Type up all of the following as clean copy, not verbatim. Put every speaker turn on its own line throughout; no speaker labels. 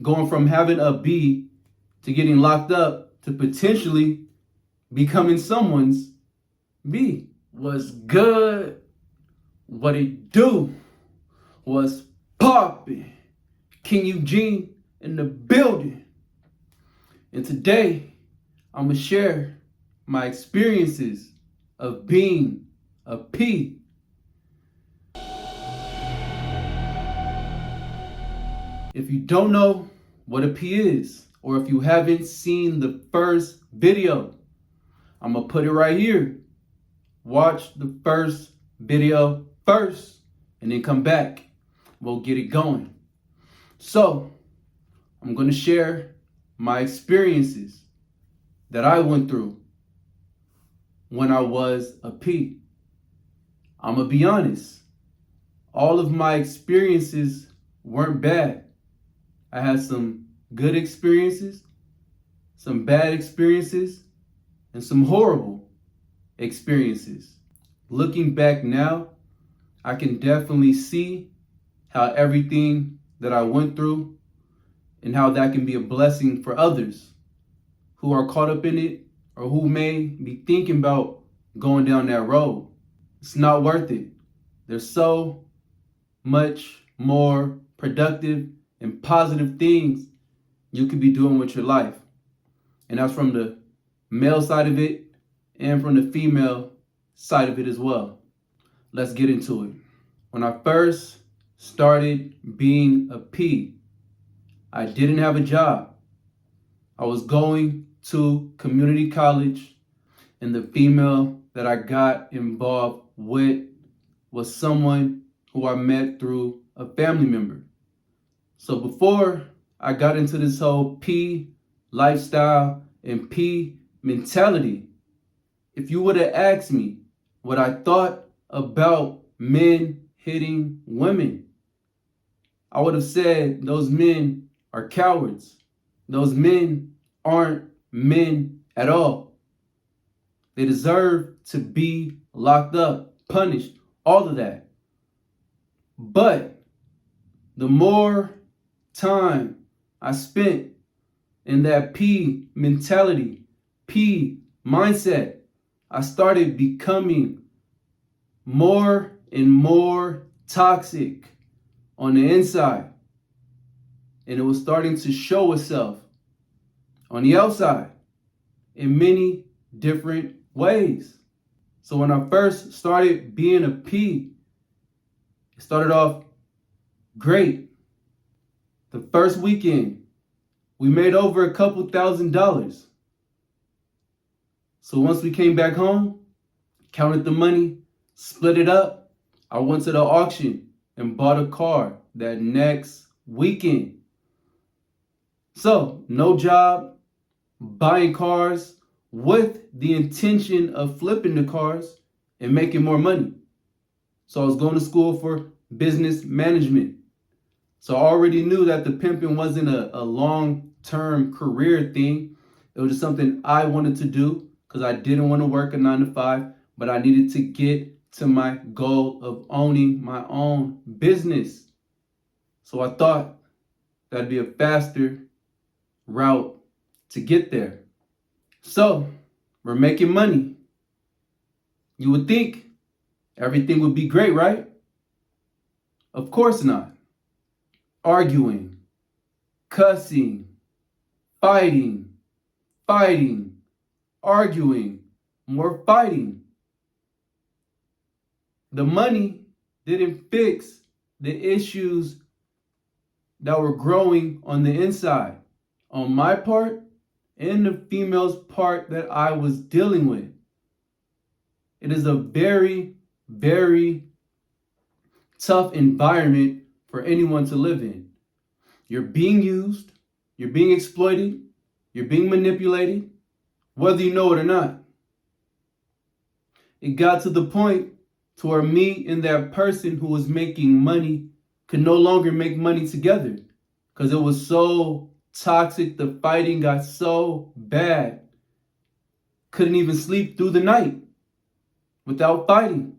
going from having a B to getting locked up to potentially becoming someone's B. Was good? What it do? Was popping? King Eugene in the building. And today, I'm going to share my experiences of being a P. If you don't know what a P is, or if you haven't seen the first video, I'm going to put it right here. Watch the first video first, and then come back. We'll get it going. So, I'm going to share my experiences that I went through when I was a P. I'm going to be honest. All of my experiences weren't bad. I had some good experiences, some bad experiences, and some horrible experiences. Looking back now, I can definitely see how everything that I went through and how that can be a blessing for others who are caught up in it or who may be thinking about going down that road. It's not worth it. There's so much more productive and positive things you could be doing with your life. And that's from the male side of it and from the female side of it as well. Let's get into it. When I first started being a P, I didn't have a job. I was going to community college, and the female that I got involved with was someone who I met through a family member. So before I got into this whole P lifestyle and P mentality, if you would have asked me what I thought about men hitting women, I would have said those men are cowards. Those men aren't men at all. They deserve to be locked up, punished, all of that. But the more time I spent in that P mentality, P mindset, I started becoming more and more toxic on the inside. And it was starting to show itself on the outside in many different ways. So when I first started being a P, it started off great. The first weekend, we made over a couple $1,000s. So once we came back home, counted the money, split it up, I went to the auction and bought a car that next weekend. So no job, buying cars with the intention of flipping the cars and making more money. So I was going to school for business management. So I already knew that the pimping wasn't a long-term career thing. It was just something I wanted to do because I didn't want to work a 9-to-5, but I needed to get to my goal of owning my own business. So I thought that'd be a faster route to get there. So we're making money. You would think everything would be great, right? Of course not. Arguing, cussing, fighting, arguing, more fighting. The money didn't fix the issues that were growing on the inside, on my part and the female's part that I was dealing with. It is a very, very tough environment for anyone to live in. You're being used, you're being exploited, you're being manipulated, whether you know it or not. It got to the point to where me and that person who was making money could no longer make money together because it was so toxic. The fighting got so bad. Couldn't even sleep through the night without fighting.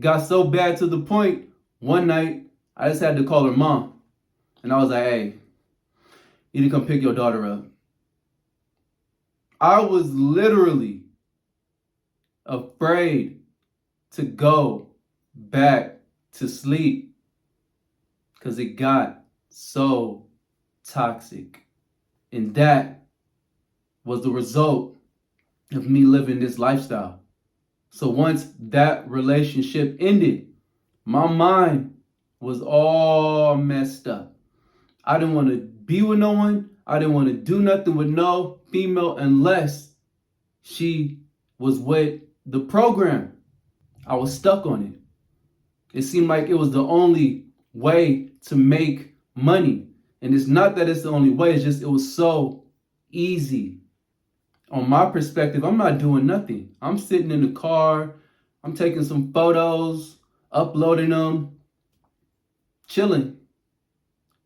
Got so bad to the point, one night, I just had to call her mom. And I was like, hey, you need to come pick your daughter up. I was literally afraid to go back to sleep because it got so toxic. And that was the result of me living this lifestyle. So once that relationship ended, my mind was all messed up. I didn't want to be with no one. I didn't want to do nothing with no female unless she was with the program. I was stuck on it. It seemed like it was the only way to make money. And it's not that it's the only way, it's just it was so easy. On my perspective, I'm not doing nothing. I'm sitting in the car, I'm taking some photos, uploading them, chilling.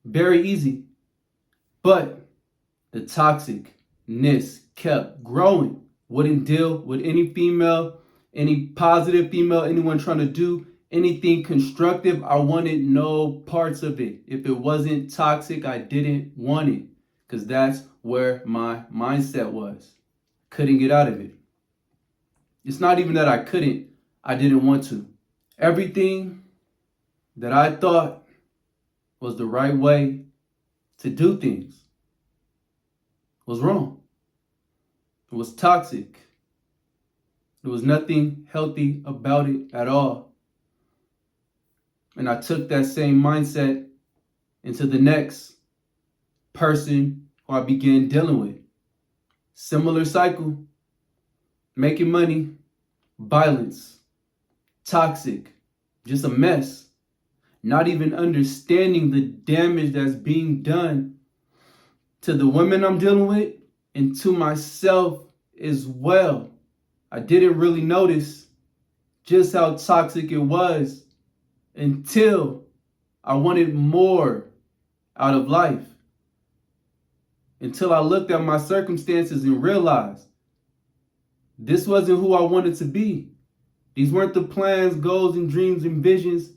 Very easy. But the toxicness kept growing. Wouldn't deal with any female, any positive female, anyone trying to do anything constructive. I wanted no parts of it. If it wasn't toxic, I didn't want it. Because that's where my mindset was. Couldn't get out of it. It's not even that I couldn't, I didn't want to. Everything that I thought was the right way to do things was wrong. It was toxic. There was nothing healthy about it at all. And I took that same mindset into the next person who I began dealing with. Similar cycle, making money, violence, toxic, just a mess. Not even understanding the damage that's being done to the women I'm dealing with and to myself as well. I didn't really notice just how toxic it was until I wanted more out of life. Until I looked at my circumstances and realized this wasn't who I wanted to be. These weren't the plans, goals, and dreams and visions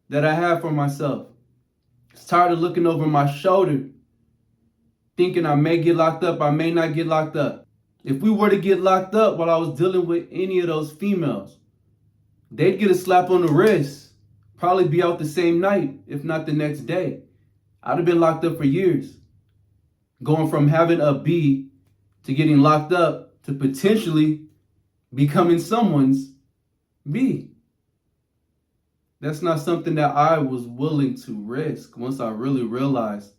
that I had for myself. I was tired of looking over my shoulder, thinking I may get locked up, I may not get locked up. If we were to get locked up while I was dealing with any of those females, they'd get a slap on the wrist, probably be out the same night, if not the next day. I'd have been locked up for years. Going from having a B to getting locked up to potentially becoming someone's B. That's not something that I was willing to risk once I really realized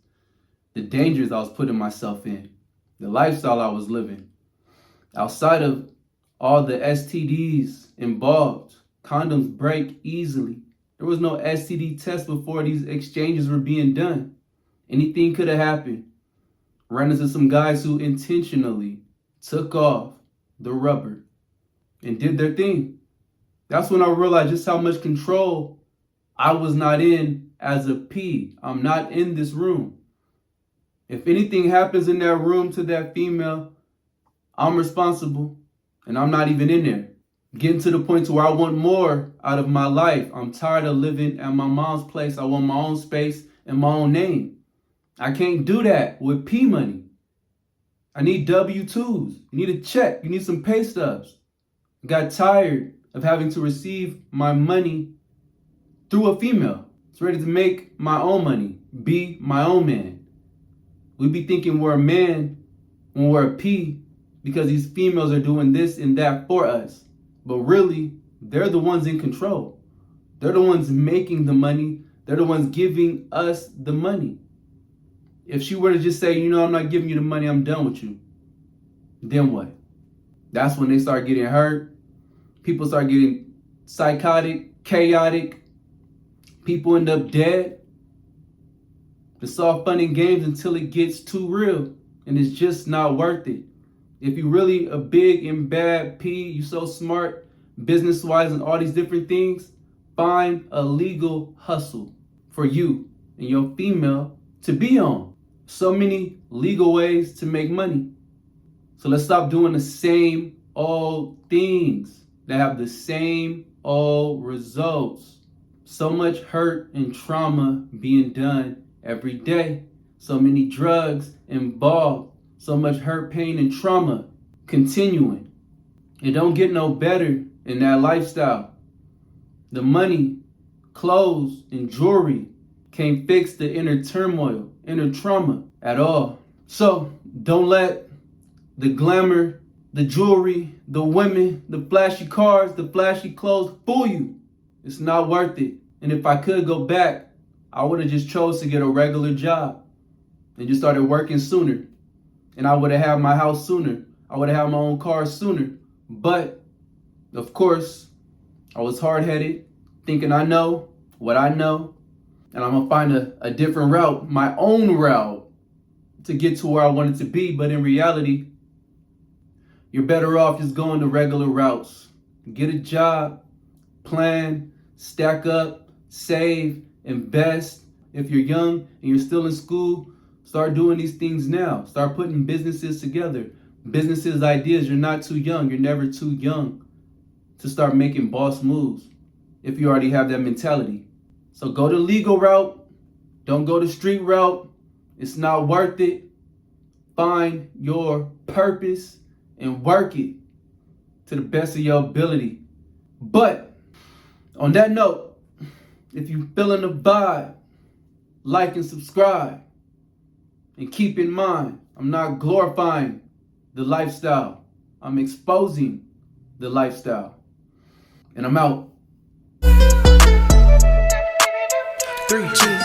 the dangers I was putting myself in, the lifestyle I was living. Outside of all the STDs involved, condoms break easily. There was no STD test before these exchanges were being done. Anything could have happened. Ran into some guys who intentionally took off the rubber and did their thing. That's when I realized just how much control I was not in as a P. I'm not in this room. If anything happens in that room to that female, I'm responsible and I'm not even in there. Getting to the point to where I want more out of my life. I'm tired of living at my mom's place. I want my own space and my own name. I can't do that with P money. I need W-2s. You need a check. You need some pay stubs. I got tired of having to receive my money through a female. It's ready to make my own money, be my own man. We be thinking we're a man when we're a P because these females are doing this and that for us. But really, they're the ones in control. They're the ones making the money. They're the ones giving us the money. If she were to just say, I'm not giving you the money, I'm done with you, then what? That's when they start getting hurt. People start getting psychotic, chaotic. People end up dead. It's all fun and games until it gets too real. And it's just not worth it. If you're really a big and bad P, you so smart, business-wise and all these different things, find a legal hustle for you and your female to be on. So many legal ways to make money. So let's stop doing the same old things that have the same old results. So much hurt and trauma being done every day. So many drugs involved, so much hurt, pain, and trauma continuing. It don't get no better in that lifestyle. The money, clothes, and jewelry can't fix the inner turmoil, inner trauma at all. So don't let the glamour, the jewelry, the women, the flashy cars, the flashy clothes fool you. It's not worth it. And if I could go back, I would have just chose to get a regular job and just started working sooner. And I would have had my house sooner. I would have had my own car sooner. But, of course, I was hard-headed, thinking I know what I know, and I'm going to find a different route, my own route, to get to where I wanted to be. But in reality, you're better off just going the regular routes. Get a job, plan, stack up, save, invest. If you're young and you're still in school, start doing these things now. Start putting businesses together. Businesses, ideas. You're not too young. You're never too young to start making boss moves if you already have that mentality. So go the legal route. Don't go the street route. It's not worth it. Find your purpose and work it to the best of your ability. But on that note, if you feeling the vibe, like and subscribe. And keep in mind, I'm not glorifying the lifestyle. I'm exposing the lifestyle. And I'm out. 3, 2,